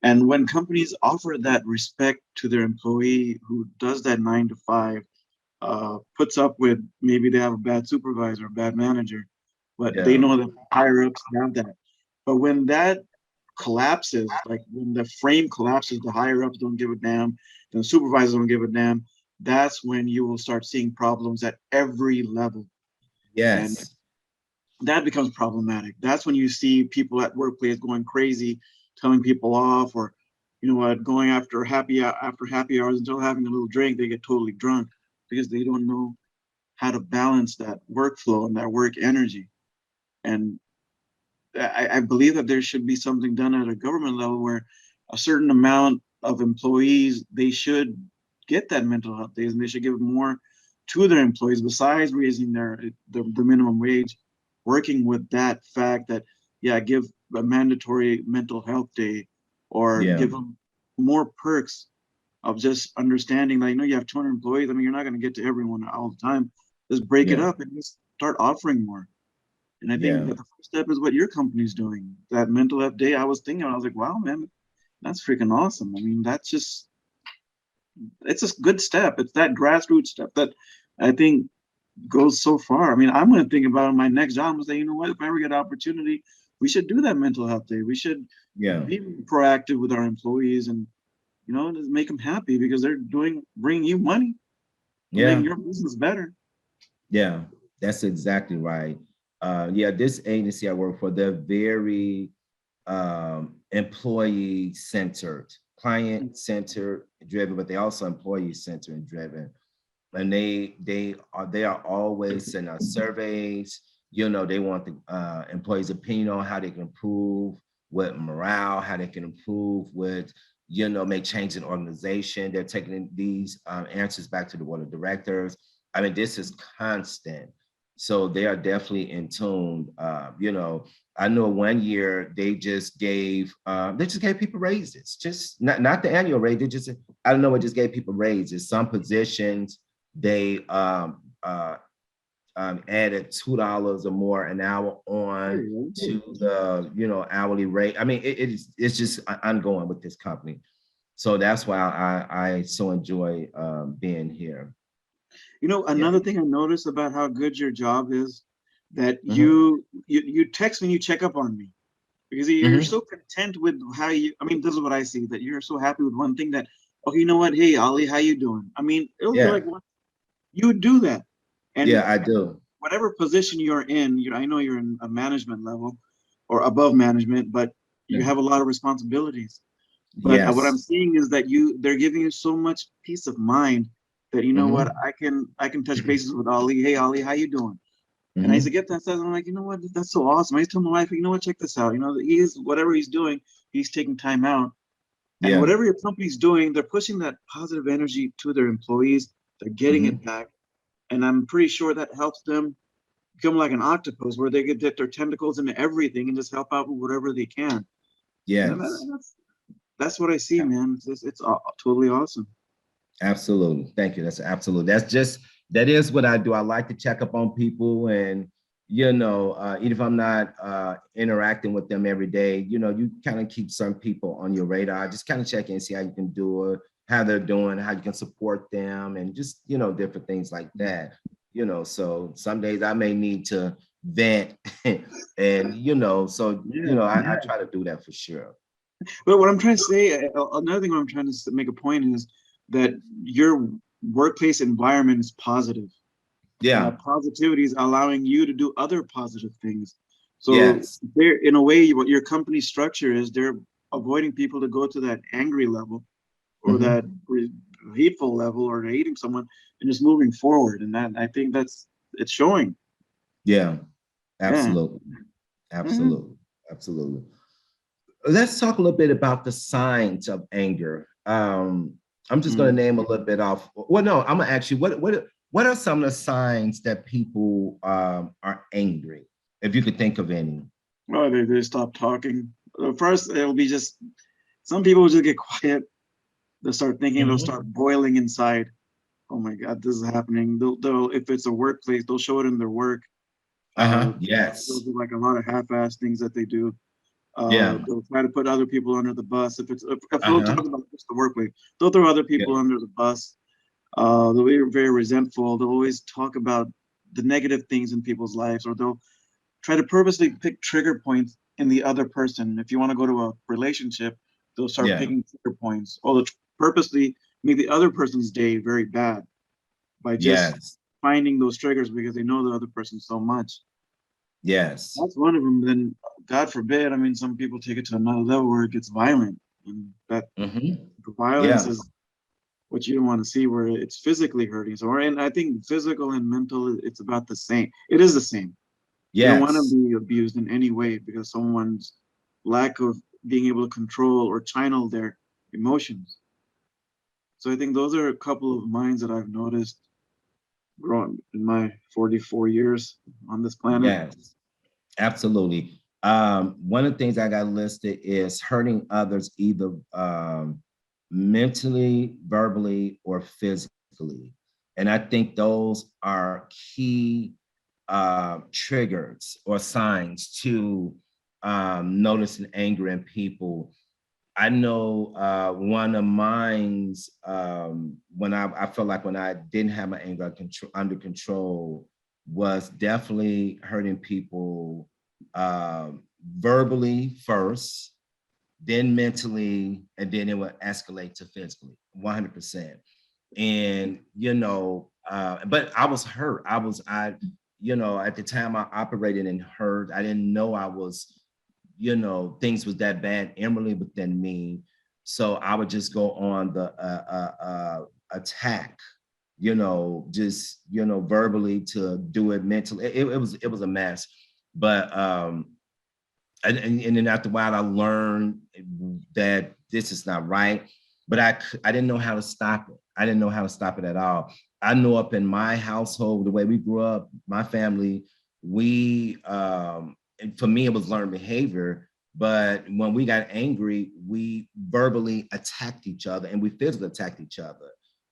B: And when companies offer that respect to their employee who does that 9 to 5, puts up with maybe they have a bad supervisor, a bad manager, but they
A: Yeah.
B: know that higher ups have that. But when that collapses, like when the frame collapses, the higher ups don't give a damn, the supervisors don't give a damn. that's when you will start seeing problems at every level. And
A: Yes.
B: that becomes problematic. That's when you see people at workplace going crazy, telling people off, or you know what, going after happy hours until having a little drink, they get totally drunk because they don't know how to balance that workflow and that work energy. And I believe that there should be something done at a government level where a certain amount of employees they should get that mental health days, and they should give more to their employees besides raising the minimum wage. Working with that fact that yeah, give a mandatory mental health day, or
A: Yeah.
B: give them more perks of just understanding that you know you have 200 employees. I mean, you're not going to get to everyone all the time. Just break it
A: Yeah.
B: up and just start offering more. And I think
A: Yeah.
B: that the first step is what your company's doing. That mental health day, I was thinking, I was like, wow, man, that's freaking awesome. I mean, it's a good step. It's that grassroots step that I think goes so far. I mean, I'm going to think about my next job and say, you know what, if I ever get an opportunity, we should do that mental health day. We should
A: Yeah.
B: be proactive with our employees and, you know, just make them happy because they're bringing you money, making
A: Yeah.
B: your business better.
A: Yeah. That's exactly right. Yeah, this agency I work for, they're very employee centered, client centered driven, but they also employee centered and driven. And they are always sending out surveys. You know, they want the employees' opinion on how they can improve with morale, how they can improve with, you know, make change in organization. They're taking these answers back to the board of directors. I mean, this is constant. So they are definitely in tune. You know, I know one year they just gave people raises, just not the annual raise. They just, I don't know, it just gave people raises. Some positions they added $2 or more an hour on to the, you know, hourly rate. I mean, it's just ongoing with this company. So that's why I so enjoy being here.
B: You know,
A: Yeah.
B: another thing I noticed about how good your job is that
A: Hmm.
B: you text when you check up on me because you're
A: Hmm.
B: so content with how you. I mean, this is what I see that you're so happy with one thing that okay, you know what? Hey, Ali, how you doing? I mean, it'll be
A: Yeah.
B: like what you would do that, and
A: Yeah, I do.
B: whatever position you're in, I know you're in a management level or above management, but you
A: Yeah.
B: have a lot of responsibilities. But what I'm
A: Yes.
B: seeing is that they're giving you so much peace of mind that you know what
A: Hmm.
B: I can touch bases with Ali. Hey Ali, how you doing? And I used to
A: Hmm.
B: get that stuff. I'm like, you know what? That's so awesome. I used to tell my wife, you know what? Check this out. You know, he is whatever he's doing, he's taking time out, and
A: Yeah.
B: whatever your company's doing, they're pushing that positive energy to their employees. They're getting it
A: Hmm.
B: back, and I'm pretty sure that helps them become like an octopus, where they get dip their tentacles into everything and just help out with whatever they can. And
A: Yes.
B: that's what I see, man. It's totally awesome.
A: Absolutely. Thank you. That's absolutely. That is what I do. I like to check up on people, and you know, even if I'm not interacting with them every day, you know, you kind of keep some people on your radar. Just kind of check in, see how you can do it, how they're doing, how you can support them, and just, you know, different things like that. You know, so some days I may need to vent, and you know, so you
B: Yeah.
A: know, I try to do that for sure.
B: But what I'm trying to say, another thing I'm trying to make a point is that your workplace environment is positive.
A: Yeah.
B: Positivity is allowing you to do other positive things. So
A: Yes.
B: they're in a way, what your company structure is, they're avoiding people to go to that angry level or that
A: Hmm.
B: hateful level or hating someone and just moving forward. And that I think it's showing.
A: Yeah.
B: Yeah.
A: Absolutely.
B: Mhm.
A: Absolutely. Absolutely. Let's talk a little bit about the signs of anger. I'm just going
B: Mm.
A: to name a little bit off. Well, no, I'm going to ask you what are some of the signs that people are angry, if you could think of any.
B: Oh, they stop talking. First, it'll be just some people will just get quiet. They'll start thinking. They'll
A: Hmm.
B: start boiling inside. Oh my God, this is happening. They'll if it's a workplace, they'll show it in their work. Uh,
A: Uh-huh.
B: they'll
A: Yes.
B: do like a lot of half-ass things that they do.
A: Yeah.
B: They'll try to put other people under the bus. If we'll
A: Uh-huh.
B: talk about just the workplace, they'll throw other
A: Yeah.
B: people under the bus. They'll be very resentful. They'll always talk about the negative things in people's lives, or they'll try to purposely pick trigger points in the other person. If you want to go to a relationship, they'll start
A: Yeah.
B: picking trigger points, or they'll purposely make the other person's day very bad by just
A: Yes.
B: finding those triggers because they know the other person so much.
A: Yes.
B: That's one of them. Then, God forbid, I mean, some people take it to another level where it gets violent, and that
A: Hmm.
B: violence
A: Yeah.
B: is what you don't want to see, where it's physically hurting. So, and I think physical and mental, it's about the same. It is the same. You don't want to
A: Yes.
B: be abused in any way because someone's lack of being able to control or channel their emotions. So I think those are a couple of minds that I've noticed growing in my 44 years on this planet.
A: Yes. Absolutely. One of the things I got listed is hurting others either mentally, verbally, or physically. And I think those are key triggers or signs to noticing anger in people. I know one of mine's when I felt like when I didn't have my anger under control was definitely hurting people verbally first, then mentally, and then it would escalate to physically, 100%. And but I was hurt. At the time I operated and hurt. I didn't know I was things was that bad inwardly within me. So I would just go on the attack, just verbally to do it mentally. It was a mess. But and then after a while I learned that this is not right. But I didn't know how to stop it. I didn't know how to stop it at all. I know up in my household, the way we grew up, my family, we and for me it was learned behavior. But when we got angry, we verbally attacked each other and we physically attacked each other,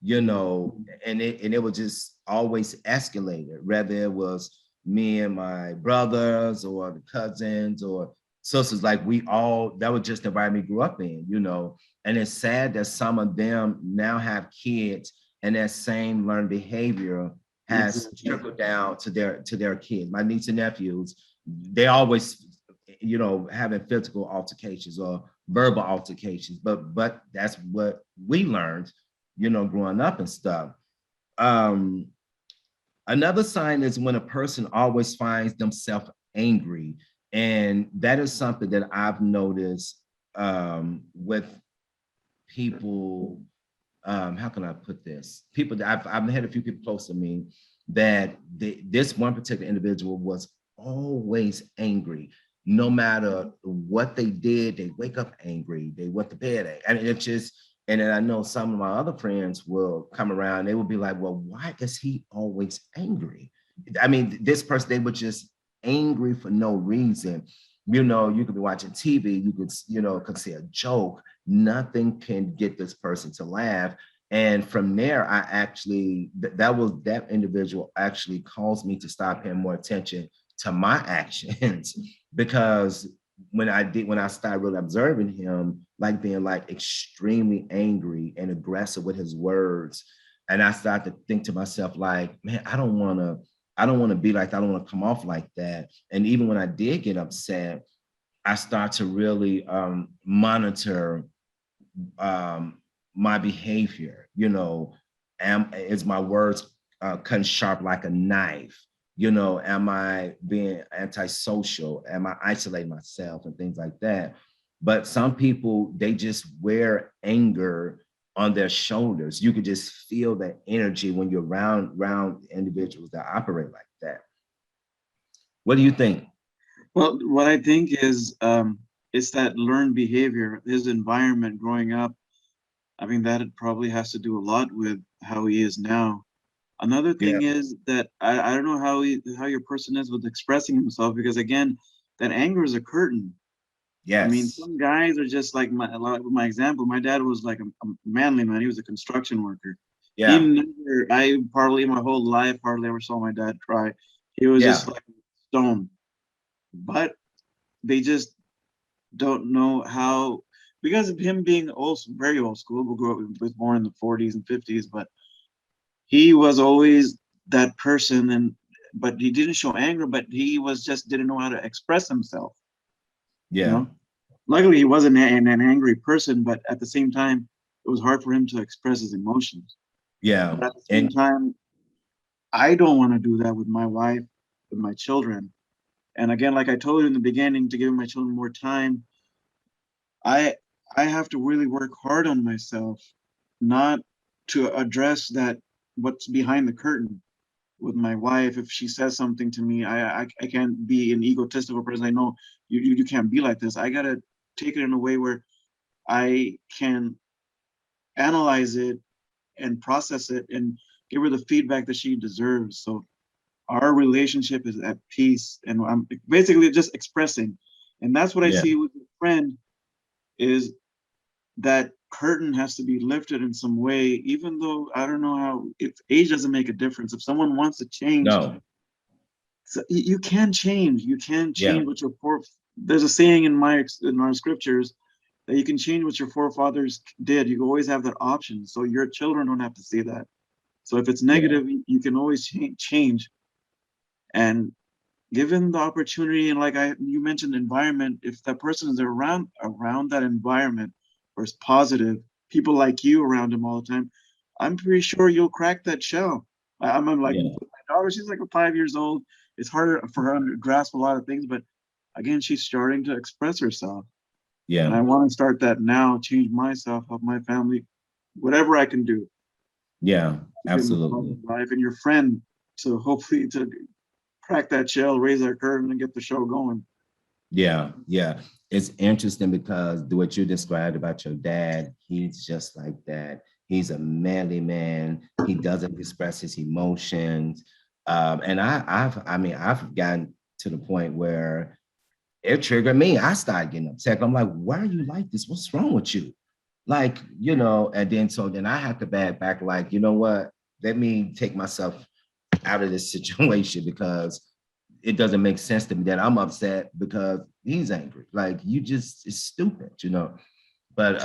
A: and it was just always escalated, whether it was me and my brothers or the cousins or sisters. Like that was just the environment we grew up in, and it's sad that some of them now have kids and that same learned behavior has
B: Exactly.
A: trickled down to their kids. My niece and nephews, they always, having physical altercations or verbal altercations, but that's what we learned, growing up and stuff. Um, Another sign is when a person always finds themselves angry. And that is something that I've noticed with people. How can I put this? People that I've had a few people close to me that this one particular individual was always angry. No matter what they did, they wake up angry. They went to bed angry. And it's just, and then I know some of my other friends will come around. They will be like, "Well, why is he always angry?" I mean, this person, they were just angry for no reason. You could be watching TV, could see a joke, nothing can get this person to laugh. And from there, I actually, that individual actually caused me to stop paying more attention to my actions because when I started really observing him, like being like extremely angry and aggressive with his words, and I started to think to myself, like, man, I don't want to be like that. I don't want to come off like that. And even when I did get upset, I start to really monitor um, my behavior. Is my words cutting sharp like a knife? Am I being antisocial? Am I isolating myself and things like that? But some people, they just wear anger on their shoulders. You could just feel the energy when you're around individuals that operate like that. What do you think?
B: Well, what I think is it's that learned behavior, his environment growing up. I mean, that it probably has to do a lot with how he is now. Another
A: Yeah.
B: thing is that I don't know how your person is with expressing himself because again, that anger is a curtain. I mean,
A: Yes.
B: some guys are just like my example. My dad was like a manly man. He was a construction worker. He
A: Yeah.
B: never, I hardly my whole life hardly ever saw my dad cry. He was just
A: Yeah.
B: like stone. But they just don't know how because of him being old, very old school. We grew up, was born in the 40s and 50s, but he was always that person, and but he didn't show anger, but he was just didn't know how to express himself. You
A: Yeah.
B: know, luckily he wasn't an angry person, but at the same time, it was hard for him to express his emotions.
A: Yeah.
B: But at the same
A: And
B: time, I don't want to do that with my wife, with my children. And again, like I told you in the beginning, to give my children more time, I I have to really work hard on myself, not to address that what's behind the curtain with my wife. If she says something to me, I can't be an egotistical person. I know you can't be like this. I gotta take it in a way where I can analyze it and process it and give her the feedback that she deserves. So our relationship is at peace, and I'm basically just expressing. And that's what I
A: yeah,
B: see with a friend is that curtain has to be lifted in some way, even though I don't know how, if age doesn't make a difference. If someone wants to change,
A: no,
B: so you can change. You can
A: yeah,
B: change what your there's a saying in our scriptures that you can change what your forefathers did. You always have that option. So your children don't have to see that. So if it's
A: yeah,
B: negative, you can always change. And given the opportunity, and like you mentioned environment, if that person is around that environment or is positive, people like you around him all the time, I'm pretty sure you'll crack that shell. I'm like
A: yeah,
B: with my daughter, she's like 5 years old. It's harder for her to grasp a lot of things, but again, she's starting to express herself. And
A: yeah,
B: I want to start that now, change myself, help my family, whatever I can do
A: yeah,
B: to give them a
A: absolutely.
B: positive life, and your friend to hopefully to crack that shell, raise that curtain, and get the show going.
A: Yeah, yeah. It's interesting because what you described about your dad, he's just like that. He's a manly man. He doesn't express his emotions. And I mean, I've gotten to the point where it triggered me. I started getting upset. I'm like, why are you like this? What's wrong with you? Like, and then so then I have to back, like, you know what? Let me take myself out of this situation because it doesn't make sense to me that I'm upset because he's angry. Like you just it's stupid. But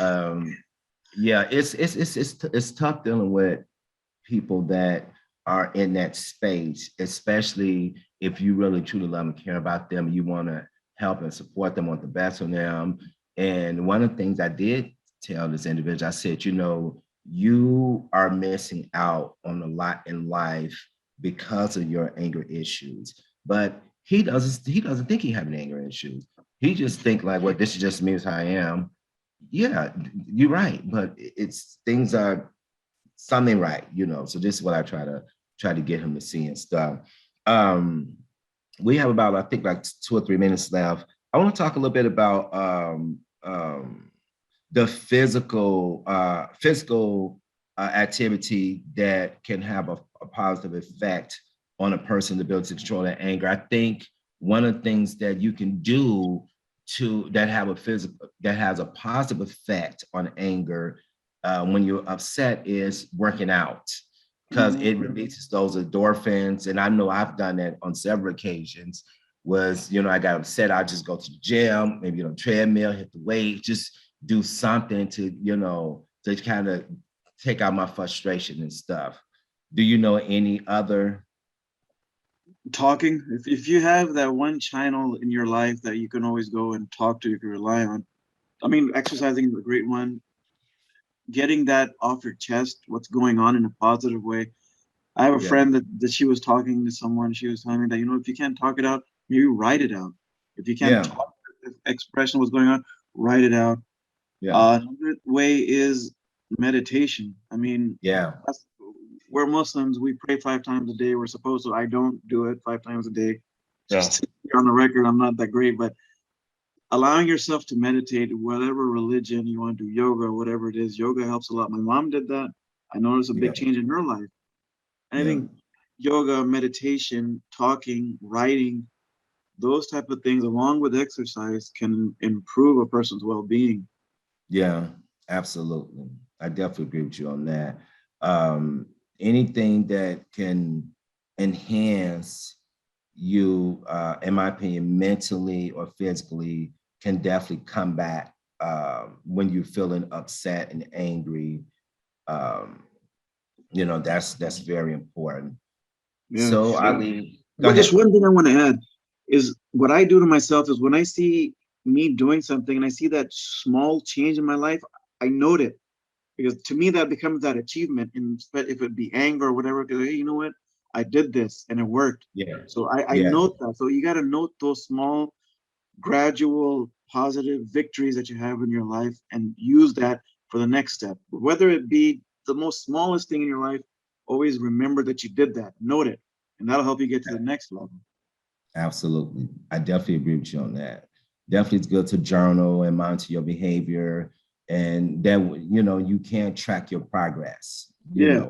A: yeah, it's tough dealing with people that are in that space, especially if you really truly love and care about them, you want to help and support them, want the best for them. And one of the things I did tell this individual, I said, you are missing out on a lot in life because of your anger issues. But he doesn't think he having anger issues. He just think like, well, this is just me as I am. Yeah, you're right. But it's things are something right. So this is what I try to get him to see and stuff. Um, we have about I think like 2 or 3 minutes left. I want to talk a little bit about the physical activity that can have a positive effect on a person's ability to control their anger. I think one of the things that you can do that has a positive effect on anger when you're upset is working out because
B: Mhm.
A: it releases those endorphins. And I know I've done that on several occasions. I got upset, I just go to the gym, maybe on a treadmill, hit the weight, just do something to kind of take out my frustration and stuff. Do you know any other?
B: Talking. If you have that one channel in your life that you can always go and talk to, you can rely on. I mean, exercising is a great one. Getting that off your chest, what's going on in a positive way. I have a
A: Yeah,
B: friend that she was talking to someone. She was telling me that if you can't talk it out, maybe write it out. If you can't
A: yeah,
B: talk expression what's going on, write it out.
A: yeah,
B: Another way is meditation. I mean,
A: yeah,
B: that's, we're Muslims. We pray 5 times a day. We're supposed to. I don't do it 5 times a day.
A: yeah,
B: Just to be on the record, I'm not that great, but allowing yourself to meditate, whatever religion you want to do, yoga, whatever it is, yoga helps a lot. My mom did that. I noticed a
A: yeah,
B: big change in her life. And I
A: yeah,
B: think yoga, meditation, talking, writing, those type of things, along with exercise, can improve a person's well-being.
A: yeah, absolutely. I definitely agree with you on that. Um, Anything that can enhance you, in my opinion, mentally or physically, can definitely come back when you're feeling upset and angry. Um, that's very important.
B: Yeah.
A: So Ali, go
B: But just
A: ahead.
B: one thing I want to add is what I do to myself is when I see me doing something and I see that small change in my life, I note it because to me that becomes that achievement. And if it be anger or whatever, because hey, you know what, I did this and it worked.
A: Yeah.
B: So I
A: Yeah.
B: note that. So you got to note those small, gradual, positive victories that you have in your life and use that for the next step. Whether it be the most smallest thing in your life, always remember that you did that, note it, and that'll help you get to the next level.
A: Absolutely. I definitely agree with you on that. Definitely it's good to journal and monitor your behavior. And then, you can track your progress,
B: Yeah,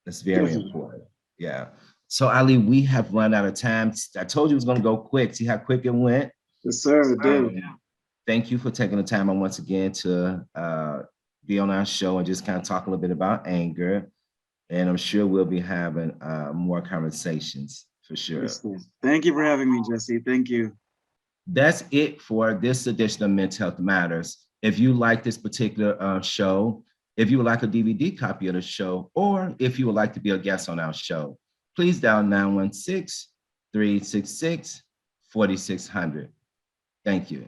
A: that's very
B: definitely.
A: important. Yeah. So Ali, we have run out of time. I told you it was going to go quick. See how quick it went?
B: Yes, sir, it did.
A: Thank you for taking the time once again to be on our show and just kind of talk a little bit about anger. And I'm sure we'll be having more conversations for sure.
B: Yes, sir. Thank you for having me, Jesse. Thank you.
A: That's it for this edition of Mental Health Matters. If you like this particular show, if you would like a DVD copy of the show, or if you would like to be a guest on our show, please dial 916-366-4600. Thank you.